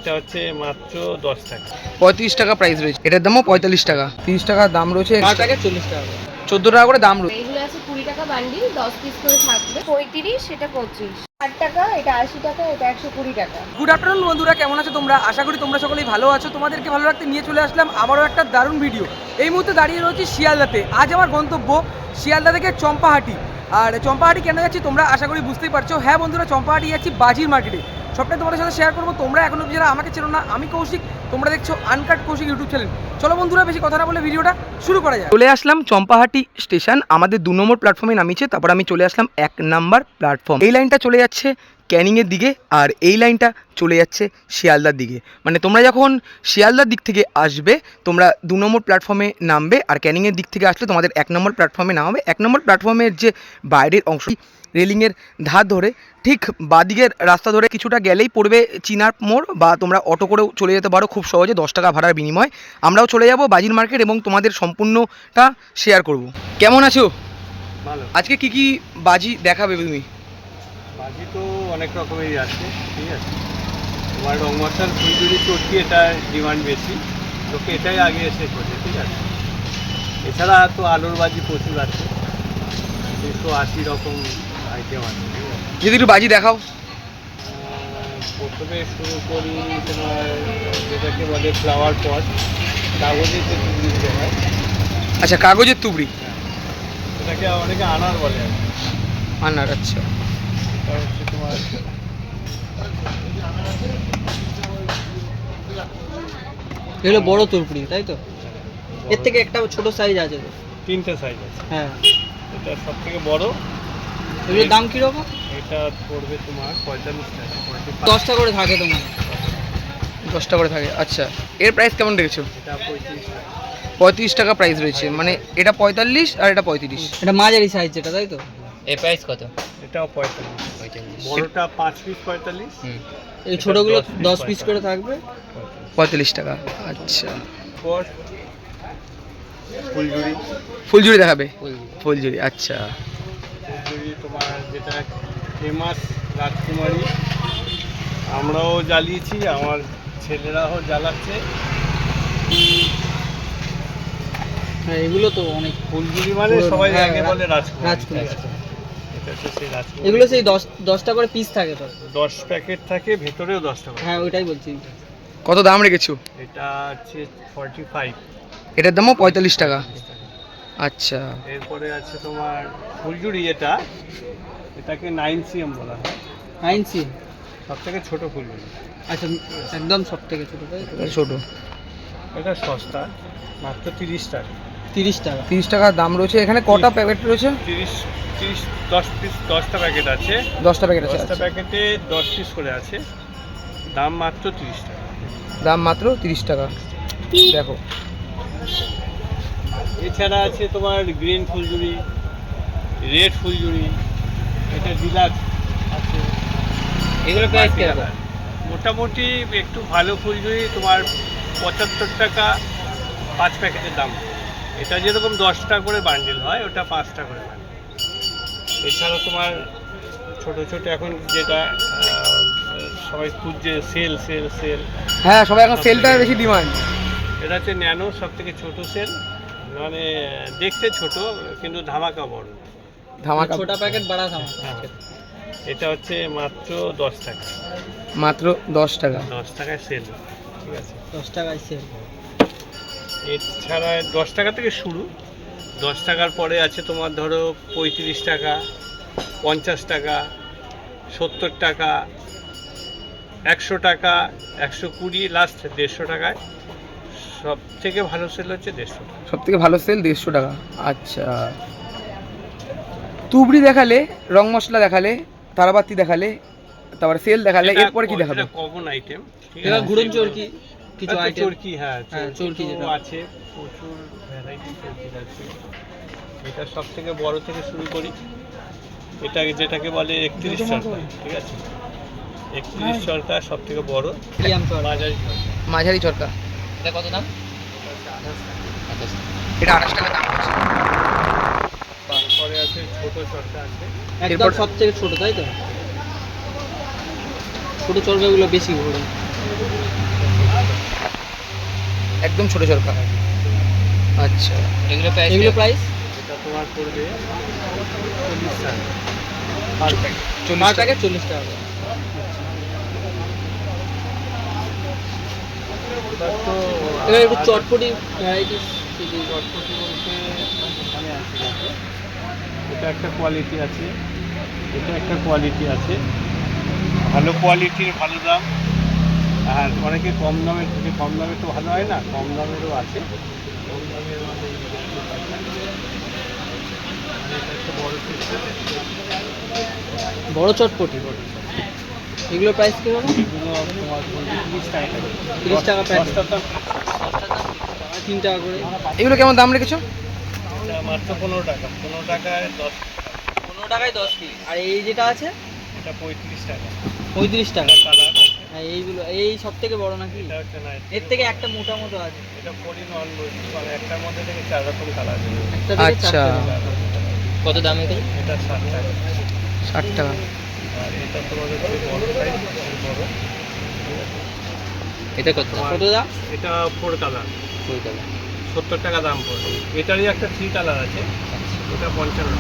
এটা হচ্ছে মাত্র 10 টাকা। 35 টাকা প্রাইস রয়েছে, এটার দামও 45 টাকা। 30 টাকা দাম রয়েছে, 4 টাকা 40 টাকা, 14 টাকা করে দাম রয়েছে। এইগুলো আছে 20 টাকা বান্ডিল, 10 পিস করে থাকবে। 35, এটা 25, 60 টাকা, এটা 80 টাকা, এটা 120 টাকা। গুড আফটারনুন বন্ধুরা, কেমন আছো তোমরা? আশা করি তোমরা সকলেই ভালো আছো। তোমাদেরকে ভালো রাখতে নিয়ে চলে আসলাম আবারও একটা দারুণ ভিডিও। এই মুহূর্তে দাঁড়িয়ে রয়েছি শিয়ালদাতে। আজ আমার গন্তব্য শিয়ালদা থেকে চম্পাহাটি। আর চম্পাহাটি কেন যাচ্ছি তোমরা আশা করি বুঝতেই পারছো। হ্যাঁ বন্ধুরা, চম্পাহাটি যাচ্ছি বাজির মার্কেটে। সবটাই তোমাদের সাথে শেয়ার করবো। তোমরা এখনো যারা আমাকে চেনো না, আমি কৌশিক, তোমরা দেখছো আনকাট কৌশিক ইউটিউব চ্যানেল। চলো বন্ধুরা, বেশি কথা না বলে ভিডিওটা শুরু করা যায়। চলে আসলাম চম্পাহাটি স্টেশন, আমাদের 2 নম্বর প্ল্যাটফর্মে নামিয়েছে। তারপর আমি চলে আসলাম 1 নাম্বার প্ল্যাটফর্ম। এই লাইনটা চলে যাচ্ছে ক্যানিংয়ের দিকে, আর এই লাইনটা চলে যাচ্ছে শিয়ালদার দিকে। মানে তোমরা যখন শিয়ালদার দিক থেকে আসবে তোমরা 2 নম্বর প্ল্যাটফর্মে নামবে, আর ক্যানিংয়ের দিক থেকে আসলে তোমাদের 1 নম্বর প্ল্যাটফর্মে নামবে। 1 নম্বর প্ল্যাটফর্মের যে বাইরের অংশ, রেলিংয়ের ধার ধরে ঠিক বাদিকের রাস্তা ধরে কিছুটা গেলেই পড়বে চিনার মোড়, বা তোমরা অটো করেও চলে যেতে পারো খুব সহজে 10 টাকা ভাড়ার বিনিময়। আমরাও চলে যাব বাজির মার্কেট এবং তোমাদের সম্পূর্ণটা শেয়ার করব। কেমন আছো? ভালো। আজকে কি কি বাজি দেখাবে তুমি? বাজি তো অনেক রকমেরই আছে, ঠিক আছে। তোমার রং মশাল, ফুলঝুরি, চটকি, এটা ডিমান্ড বেশি, তোকে এটাই আগে এসে করছে, ঠিক আছে। এছাড়া তো আলুর বাজি প্রচুর আছে, 280 রকম আইটেম আছে, ঠিক আছে। যদি একটু বাজি দেখাও। প্রথমে শুরু করি তোমার যেটাকে বলে ফ্লাওয়ার পট, কাগজের যে তুবড়ি হয়। আচ্ছা, কাগজের তুবড়ি, এটাকে অনেকে আনার বলে আর কি। আনার, আচ্ছা। এটা হচ্ছে তোমার এগুলো বড় তুরপুরি, তাই তো? এর থেকে একটা ছোট সাইজ আছে তো? 3টে সাইজ আছে। হ্যাঁ। এটা সব থেকে বড়। এগুলোর দাম কিরকম? এটা পড়বে তোমার 45 টাকা। 10টা করে থাকে তোমার? 10টা করে থাকে, আচ্ছা। এর প্রাইস কেমন রেখেছো? এটা 35 টাকা। 35 টাকা প্রাইস রয়েছে, মানে এটা 45 আর এটা 35। এটা মাঝারি সাইজ যেটা, তাই তো? এর প্রাইস কত? এটাও 45। বড়টা 5 পিস 45। এই ছোটগুলো 10 পিস করে থাকবে, 45 টাকা, আচ্ছা। পর ফুলঝুরি। ফুলঝুরি দেখাবে? ফুলঝুরি, আচ্ছা। ফুলঝুরি তোমার যেটা ফেমাস রাজকুমারী, আমরাও জ্বালিয়েছি, আমার ছেলেরাও জ্বালাচ্ছে। হ্যাঁ এগুলো তো অনেক। ফুলঝুরি মানে সবাই হ্যাঁ, আগে বলে রাজকুমারী। রাজকুমারী। এটা হচ্ছে সেই রাজকুমারী। এগুলো সেই 10টা করে পিস থাকে তো? 10 প্যাকেট থাকে, ভেতরেও 10 টাকা। হ্যাঁ ওইটাই বলছি। কত দাম রেখেছো? এটা হচ্ছে 45। এটার দামও 45 টাকা, আচ্ছা। এরপরে আছে তোমার ফুলঝুরি, এটাকে 9cm বলা হয়। 9C? সব থেকে ছোট ফুলঝুরি। আচ্ছা, একদম সব থেকে ছোট, তাই তো? ছোট। এটা সস্তা, মাত্র 30 টাকা। 30 টাকা? 30 টাকা দাম রয়েছে। এখানে কটা প্যাকেট রয়েছে? 10 পিস, 10টা প্যাকেট আছে। 10টা প্যাকেট আছে, 10টা আচ্ছা। প্যাকেটে 10 পিস করে আছে, দাম মাত্র 30 টাকা। দাম মাত্র 30 টাকা, দেখো। এছাড়া আছে তোমার গ্রিন ফুলঝুরি, রেড ফুলঝুরি, এটা ডিলাক্স আছে। এগুলো প্রাইস কিরকম? মোটামুটি একটু ভালো ফুলঝুরি তোমার 75 টাকা 5 প্যাকেটের দাম। এটা যেরকম 10 টাকা করে বান্ডিল হয়, ওটা 5 টাকা করে বান্ডিল। এছাড়া তোমার ছোট ছোট এখন যেটা সবাই খুঁজছে, সেল সেল সেল। হ্যাঁ, সবাই এখন সেলটা বেশি ডিমান্ড। এটা হচ্ছে ন্যানো, সব থেকে ছোটো সেল, মানে দেখতে ছোট কিন্তু ধামাকা বড়। ধামাকা, ছোট প্যাকেট, বড় ধামাকা। হ্যাঁ, এটা হচ্ছে মাত্র 10 টাকা। মাত্র 10 টাকা, 10 টাকায় সেল, ঠিক আছে। 10 টাকায় সেল। এছাড়া 10 টাকা থেকে শুরু, 10 টাকার পরে আছে তোমার ধরো 35 টাকা, 50 টাকা, 70 টাকা, 100 টাকা, 120, লাস্ট 150 টাকায়। সব থেকে ভালো সেল হচ্ছে 150 টাকা। সব থেকে ভালো সেল 150 টাকা, আচ্ছা। তুবড়ি দেখালে, রং মশলা দেখালে, তারাবাতি দেখালে, তারপরে সেল দেখালে, এরপরে কি দেখাবে? এটা কমন আইটেম, ঠিক এটা আছে। ঘুরন চরকি কিছু আচ্ছা, আইটেম। চরকি, হ্যাঁ চরকি যেটা আছে, প্রচুর ভ্যারাইটি চরকি আছে। এটা সব থেকে বড় থেকে শুরু করি, এটা যেটাকে বলে 31 চরকা, ঠিক আছে। 31 চরকা সব থেকে বড়। মিডিয়াম চরকা, মাঝারি চরকা। মাঝারি চরকা, এটা কত দাম? এটা 28 টাকা দাম আছে। তারপরে আছে ছোট চরকা আছে। একদম সব থেকে ছোট, তাই তো? ছোট চরকাগুলো বেশি ঘোরে। একদম ছোটো ঝরকা। আচ্ছা, এগুলো প্রাইস এটা তোমার পড়বে 40 টাকা পার প্যাকেট। 40 টাকা। 40 টাকা করে। এবার তো এবার একটু চটপটি ভ্যারাইটিস চটপটি বলতে এখানে আছে দেখো, এটা একটা কোয়ালিটি আছে, এটা একটা কোয়ালিটি আছে, ভালো কোয়ালিটির ভালো দাম, আর অনেকে কম দামের থেকে কম দামে তো ভালো হয় না, কম দামেরও আছে। কম দামের মধ্যে এটা একটা বড় সিস্টেম, বড় চটপটি। এগুলো প্রাইস কি হবে? এগুলো তোমার 30 টাকা করে। 30 টাকা প্যাকেট। 10টার দাম 3 টাকা করে। এগুলো কেমন দাম রেখেছো? এটা মাত্র 15 টাকা, 15 টাকায় 10, 15 টাকায় 10 পিস। আর এই যেটা আছে এটা 35 টাকা। 35 টাকা। কালার হ্যাঁ, এইগুলো এই সব থেকে বড় নাকি? এটা হচ্ছে না, এর থেকে একটা মোটা মতো আছে। এটা 4-in-1 বলছি, মানে একটার মধ্যে থেকে 4 রকম কালার আছে। একটা থেকে আচ্ছা। 4 কত দাম এটা? এটা 60 টাকা। 60 টাকা। আর এটা তোমার হচ্ছে বড় সাইজ, বড়। এটা কত দাম? এটা 4 কালার, ওই টাকা। 70 টাকা দাম পড়বে। এটারই একটা 3 কালার আছে, ওটা 55 টাকা।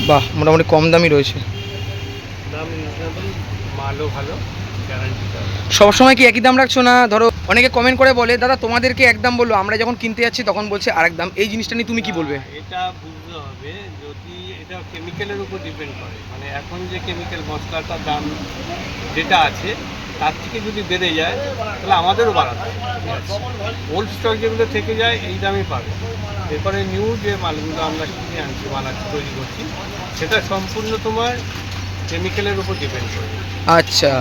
বাহ, মোটামুটি কম দামই রয়েছে। দাম রিজনেবল, মালও ভালো, গ্যারান্টি পাবে। সবসময় কি একই দাম রাখছো না? ধরো অনেকে কমেন্ট করে বলে দাদা তোমাদেরকে একদম বললো, আমরা যখন কিনতে যাচ্ছি তখন বলছে আরেক দাম, এই জিনিসটা নিয়ে তুমি কি বলবে? এটা বুঝতে হবে, যদি এটা কেমিক্যালের উপর ডিপেন্ড করে, মানে এখন যে কেমিক্যাল মশলাটার দাম যেটা আছে তার থেকে যদি বেড়ে যায় তাহলে আমাদেরও বাড়াতে হবে, ঠিক আছে? ওল্ড স্টক যেগুলো থেকে যায় এই দামই পাবে। এরপরে নিউ যে মালগুলো আমরা কিনে আনছি, বানাচ্ছি, তৈরি করছি, সেটা সম্পূর্ণ তোমার কেমিক্যালের উপর ডিপেন্ড করে। আচ্ছা,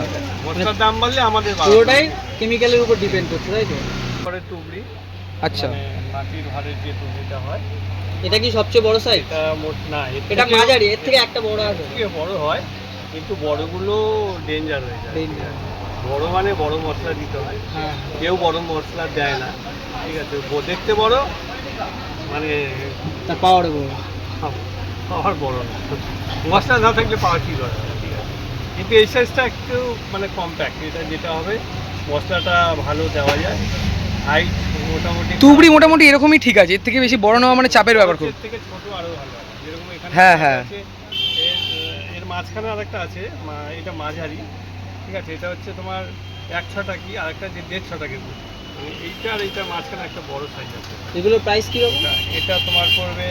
মশলার দাম বাড়লে আমাদের বাড়াতে পুরোটাই হবে। কেমিক্যালের উপর ডিপেন্ড করছে, তাই তো? তারপরে টুবড়ি, আচ্ছা। মানে মাটির ভাড়ের যে টুবড়িটা হয়, এটা কি সবচেয়ে বড় সাইজ? এটা মোট না, এটা মাঝারি, এর থেকে একটা বড় আছে। থেকে বড় হয়, কিন্তু বড়গুলো ডেঞ্জার হয়ে যায়। Danger। বড় মানে বড় মশলা দিতে হয়, হ্যাঁ। কেউ বড় মশলা দেয় না, ঠিক আছে? দেখতে বড় মানে তার পাওয়ারে বড়। পাওয়ার বড় না, মশলা না থাকলে পাওয়ার ঠিক হয়, ঠিক আছে? কিন্তু এই সাইজটা একটু মানে কম্প্যাক্ট, এটা যেটা হবে মশলাটা ভালো দেওয়া যায়, হাইট মোটামুটি। তুবড়ি মোটামুটি এরকমই ঠিক আছে, এর থেকে বেশি বড় নেওয়া মানে চাপের ব্যাপার খুব। এর থেকে ছোট আরো ভালো হয়, যেরকম এখানে হ্যাঁ, হ্যাঁ। আছে, এর মাঝখানে আরেকটা আছে, এটা মাঝারি, ঠিক আছে? এটা হচ্ছে তোমার 1/6 টাকি, আরেকটা যে 1.5 টাকি, এইটা আর এইটার মাঝখানে একটা বড় সাইজ আছে। এগুলোর প্রাইস কি রকম? এটা তোমার পড়বে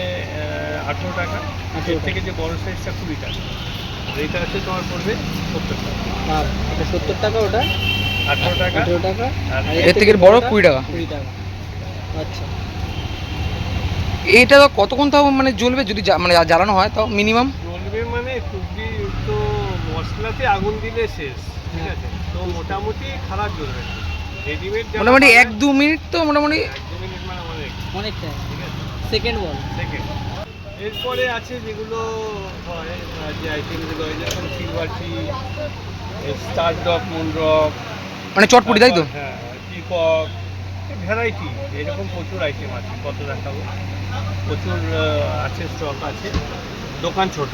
18 টাকা, 18 এর থেকে যে বড় সাইজটা 20 টাকা, আর এইটা হচ্ছে তোমার পড়বে 70 টাকা। আর এটা 70 টাকা, ওটা 18 টাকা, 18 টাকা, আর আর এর থেকে বড় 20 টাকা। 20 টাকা। আচ্ছা। এইটা তো কতক্ষণ তাও মানে জ্বলবে যদি মানে জ্বালানো হয় তাও মিনিমাম? জ্বলবে মানে টুকরি তো মশলাতে আগুন দিলে শেষ, ঠিক আছে? তো মোটামুটি খারাপ জ্বলবে না। রেডিমেড মোটামুটি 1-2 মিনিট তো মোটামুটি। 1-2 মিনিট মানে অনেক, অনেক টাইম। ঠিক আছে? সেকেন্ড বল। সেকেন্ড। এরপরে আছে যেগুলো হয়, যে আইটেমগুলো হয়, যেমন সিলভারটি, স্টারডক, মুনডক, মানে চটপটি, তাই তো? হ্যাঁ, টিকক, ভ্যারাইটি, এরকম প্রচুর আইটেম আছে, কত দেখাবো, প্রচুর আছে, স্টক আছে। দোকান ছোট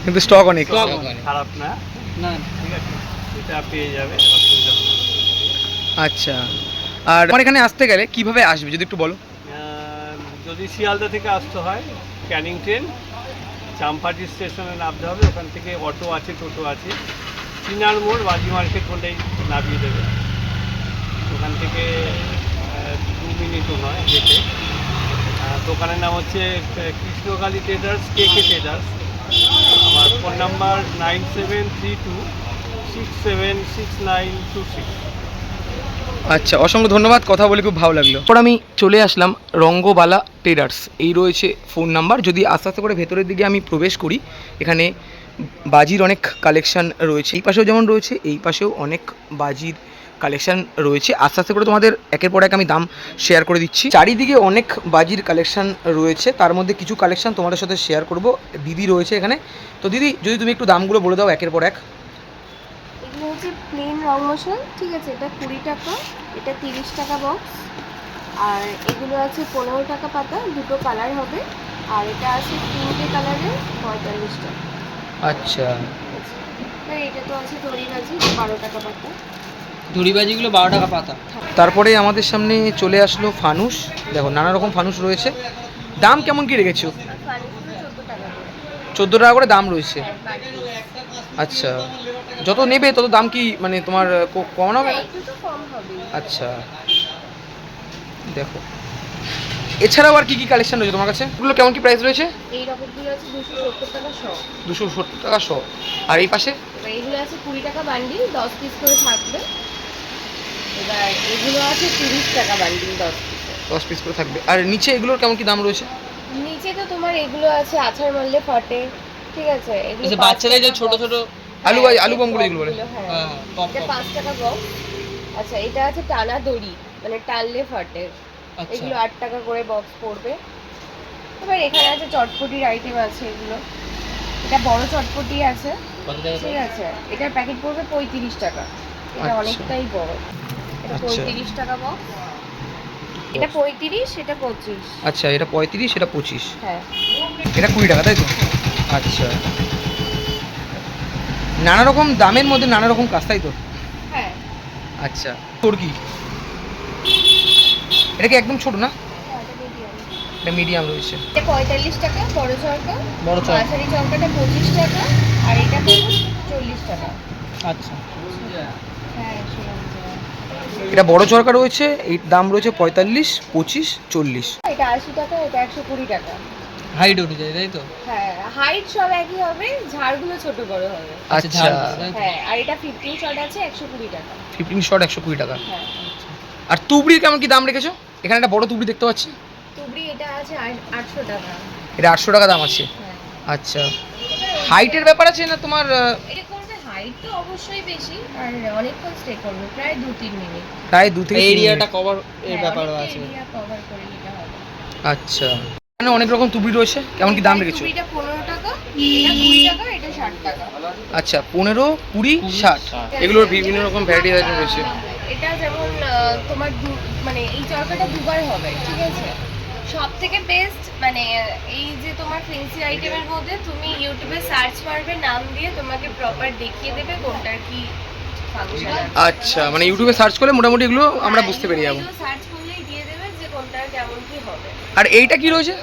কিন্তু স্টক অনেক। Stock অনেক। খারাপ না, না, ঠিক আছে? এটা পেয়ে যাবে, অসুবিধা হবে না। আচ্ছা, আর আমার এখানে আসতে গেলে কিভাবে আসবে যদি একটু বলো? যদি শিয়ালদা থেকে আসতে হয়, ক্যানিং ট্রেন, চাম্পাটি স্টেশনে নামতে হবে, ওখান থেকে অটো আছে, টোটো আছে, চিনার মোড় বাজি মার্কেট বলেই নামিয়ে দেবে, ওখান থেকে 2 মিনিটও নয় হেঁটে। দোকানের নাম হচ্ছে কৃষ্ণকালী ট্রেডার্স, কে ট্রেডার্স। আমার ফোন নাম্বার 9732676926। আচ্ছা, অসংখ্য ধন্যবাদ, কথা বলে খুব ভালো লাগলো। তারপর আমি চলে আসলাম রঙ্গবালা ট্রেডার্স, এই রয়েছে ফোন নাম্বার। যদি আস্তে আস্তে করে ভেতরের দিকে আমি প্রবেশ করি, এখানে বাজির অনেক কালেকশান রয়েছে, এই পাশেও যেমন রয়েছে, এই পাশেও অনেক বাজির কালেকশান রয়েছে। আস্তে আস্তে করে তোমাদের একের পর এক আমি দাম শেয়ার করে দিচ্ছি। চারিদিকে অনেক বাজির কালেকশান রয়েছে, তার মধ্যে কিছু কালেকশান তোমাদের সাথে শেয়ার করব। দিদি রয়েছে এখানে, তো দিদি যদি তুমি একটু দামগুলো বলে দাও একের পর এক। এগুলো হচ্ছে প্লেন রং মশাল, ঠিক আছে? এটা 20 টাকা, এটা 30 টাকা বক্স, আর এগুলো আছে 15 টাকা পাতা, দুটো কালার হবে, আর এটা আছে 3টে কালারের 45 টাকা। আচ্ছা, ঠিক আছে? আর এটা তো আছে তরিবাজি, 12 টাকা পাতা। ঝুড়িবাজিগুলো 12 টাকা পাতা। তারপরে আমাদের সামনে চলে আসলো ফানুস। দেখো নানা রকম ফানুস রয়েছে। দাম কেমন কি রেখেছো? আর ফানুসগুলো 14 টাকা করে। 14 টাকা করে দাম রয়েছে। হ্যাঁ, বাটি। আচ্ছা, যত নেবে তত দাম কি মানে তোমার কমানো হবে না? একটু তো কম হবে। আচ্ছা, দেখো এছাড়াও আর কি কি কালেকশন রয়েছে তোমার কাছে? এগুলো কেমন কি প্রাইস রয়েছে? এই রকমগুলো আছে 270 টাকা শ। 270 টাকা শ। আর এই পাশে এবার এগুলো আছে 20 টাকা বান্ডিল, 10 পিস করে থাকবে। এবার এগুলো আছে 30 টাকা বান্ডিল, 10 পিস। 10 পিস করে থাকবে। আর নিচে এগুলোর কেমন কি দাম রয়েছে? নিচে তো তোমার এগুলো আছে আছাড় মারলে ফাটে, ঠিক আছে? এগুলো আচ্ছা, 5 বাচ্চারা যে টাকা ছোট box। ছোট আলু হ্যাঁ, আলু বমগুলো যেগুলো বলে। হ্যাঁ, হ্যাঁ, পপ এটা 5 টাকা বক্স। আচ্ছা, এটা আছে টানা দড়ি, মানে টানলে ফাটে। আচ্ছা, এগুলো 8 টাকা করে বক্স পড়বে। এবার এখানে আছে চটপটির আইটেম আছে এগুলো। এটা বড় চটপটি আছে, কত টাকা? ঠিক আছে? এটার প্যাকেট পড়বে 35 টাকা। এটা আচ্ছা। অনেকটাই বড়। এটা আচ্ছা। 35 টাকা বক্স। এটা 35, এটা 25। আচ্ছা, এটা 35, এটা 25, হ্যাঁ, এটা 20 টাকা, তাই তো? আচ্ছা, নানা রকম দামের মধ্যে নানা রকম কাজ, তাই তো? হ্যাঁ। আচ্ছা, তোর কি এটা কি একদম ছোট না? এটা medium। এটা মিডিয়াম রয়েছে। এটা 45 টাকা বড় চরকা। বড় চরকা। মাঝারি চরকাটা 25 টাকা, আর এটা পড়বে 40 টাকা। আচ্ছা, হ্যাঁ, সেরকম। এটা বড় চরকা রয়েছে, এই দাম রয়েছে 45, 25, 40। এটা 80 টাকা, এটা 120 টাকা। হাইট অনুযায়ী, তাই তো? হ্যাঁ, হাইট সব একই হবে, ঝাড়গুলো ছোট বড় হবে। আচ্ছা, ঝাড়, তাই তো? হ্যাঁ, আর এটা 15 শট আছে 120 টাকা। 15 শট 120 টাকা। হ্যাঁ। আর তুবড়ির কেমন কি দাম রেখেছো? এখানে একটা বড় তুবড়ি দেখতে পাচ্ছি, তুবড়ি এটা আছে 800 টাকা। এটা 800 টাকা দাম আছে। হ্যাঁ। আচ্ছা, হাইটের ব্যাপার আছে না তোমার? এটা করবে হাইট তো অবশ্যই বেশি, আর অনেকক্ষণ স্টে করবে, প্রায় 2-3 মিনিট। প্রায় 2 থেকে 3 এরিয়াটা মিনিট। কভার এর ব্যাপারও আছে। এরিয়া কভার করে নিতে হবে। আচ্ছা, এখানে অনেক রকম তুবড়ি রয়েছে, কেমন কি দাম রেখেছো? তুবড়িটা 15 টাকা, এটা 20 টাকা, এটা 60 টাকা। আচ্ছা, 15, 20, 60। এগুলোর বিভিন্ন রকম ভ্যারাইটি আইটেম রয়েছে। এটা যেমন তোমার মানে এই চরকাটা দুবার হবে, ঠিক আছে? সব থেকে বেস্ট মানে এই যে তোমার ফেন্সি আইটেমের মধ্যে তুমি ইউটিউবে সার্চ মারবে, নাম দিয়ে তোমাকে প্রপার দেখিয়ে দেবে কোনটার কি ফাংশন আছে। আচ্ছা, মানে ইউটিউবে সার্চ করলে মোটামুটি এগুলো আমরা বুঝতে পেরে যাবো। সার্চ করলেই দিয়ে দেবে যে কোনটার কেমন কি হবে। আর এইটা কি রয়েছে?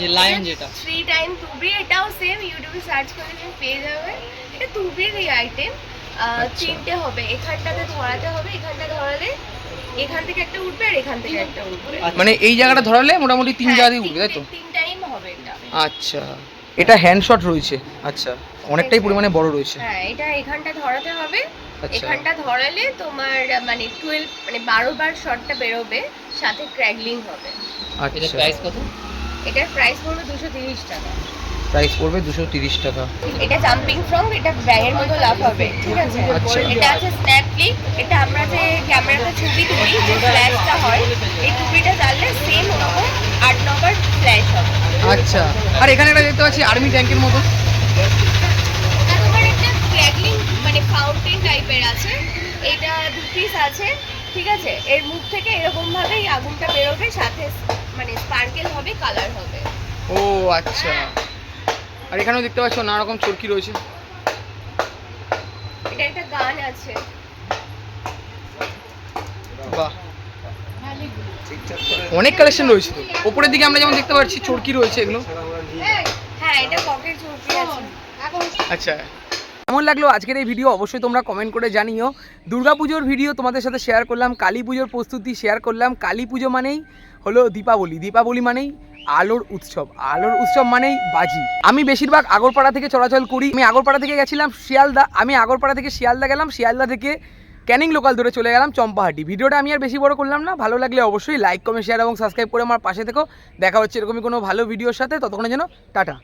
এই লাইন যেটা 3 টাইম তুবড়ি, এটাও সেম, ইউটিউবে সার্চ করলে তুমি পেয়ে যাবে। এটা তুবড়ির এই আইটেম। তিনটে হবে, এখানটাতে ধরাতে হবে, এখানটা ধরালে এখান থেকে একটা উঠবে আর এখান থেকে একটা উঠবে। মানে এই জায়গাটা ধরালে মোটামুটি 3 জায়গা দিয়ে উঠবে, তাই তো? 3 টাইম হবে এটা। আচ্ছা, এটা হ্যান্ড শট রয়েছে। আচ্ছা, অনেকটাই পরিমাণে বড় রয়েছে। হ্যাঁ, এটা এখানটা ধরাতে হবে। আচ্ছা। এখানটা ধরালে তোমার মানে 12 মানে 12 বার শটটা বেরোবে, সাথে ক্র্যাগলিং হবে। এটার আচ্ছা, প্রাইস কত? এটার প্রাইস পড়বে 230 টাকা। প্রাইস পড়বে 230 টাকা। এটা জাম্পিং ফ্রম, এটা ব্যাঙের মতো লাভ হবে, ঠিক আছে? আচ্ছা। এটা আছে স্ন্যাপ ক্লিক, এটা আমরা যে ক্যামেরাতে ছবি তুলি যে ফ্ল্যাশটা হয়, এই টুপিটা জ্বাললে সেম ওরকম 8-9 বার ফ্ল্যাশ হবে। আচ্ছা, আর এখানে একটা দেখতে পাচ্ছি আর্মি ট্যাঙ্কের মতো। ওটা তোমার একটা ক্র্যাগলিং মানে ফাউন্টেন টাইপের আছে। এটা 2 পিস আছে, ঠিক আছে? এর মুখ থেকে এরকম ভাবে এই আগুনটা বেরোবে, সাথে মানে স্পার্কেল হবে, কালার হবে। ও আচ্ছা, আর এখানেও দেখতে পাচ্ছ নানা রকম চরকি রয়েছে। এটা একটা গান আছে। বাহ, অনেক কালেকশন রয়েছে তো। ওপরের দিকে আমরা যেমন দেখতে পাচ্ছি চরকি রয়েছে এগুলো। হ্যাঁ, এটা পকেট চুড়কি আছে। আচ্ছা, কেমন লাগলো আজকের এই ভিডিও অবশ্যই তোমরা কমেন্ট করে জানিও। দুর্গাপুজোর ভিডিও তোমাদের সাথে শেয়ার করলাম, কালী পুজোর প্রস্তুতি শেয়ার করলাম। কালী পুজো মানেই হলো দীপাবলি, দীপাবলি মানেই আলোর উৎসব, আলোর উৎসব মানেই বাজি। আমি বেশিরভাগ আগরপাড়া থেকে চলাচল করি। আমি আগরপাড়া থেকে গেছিলাম শিয়ালদা, আমি আগরপাড়া থেকে শিয়ালদা গেলাম, শিয়ালদা থেকে ক্যানিং লোকাল ধরে চলে গেলাম চম্পাহাটি। ভিডিওটা আমি আর বেশি বড় করলাম না। ভালো লাগলে অবশ্যই লাইক, কমেন্ট, শেয়ার এবং সাবস্ক্রাইব করে আমার পাশে থেকো। দেখা হচ্ছে এরকমই কোনো ভালো ভিডিওর সাথে। ততক্ষণের জন্য টাটা।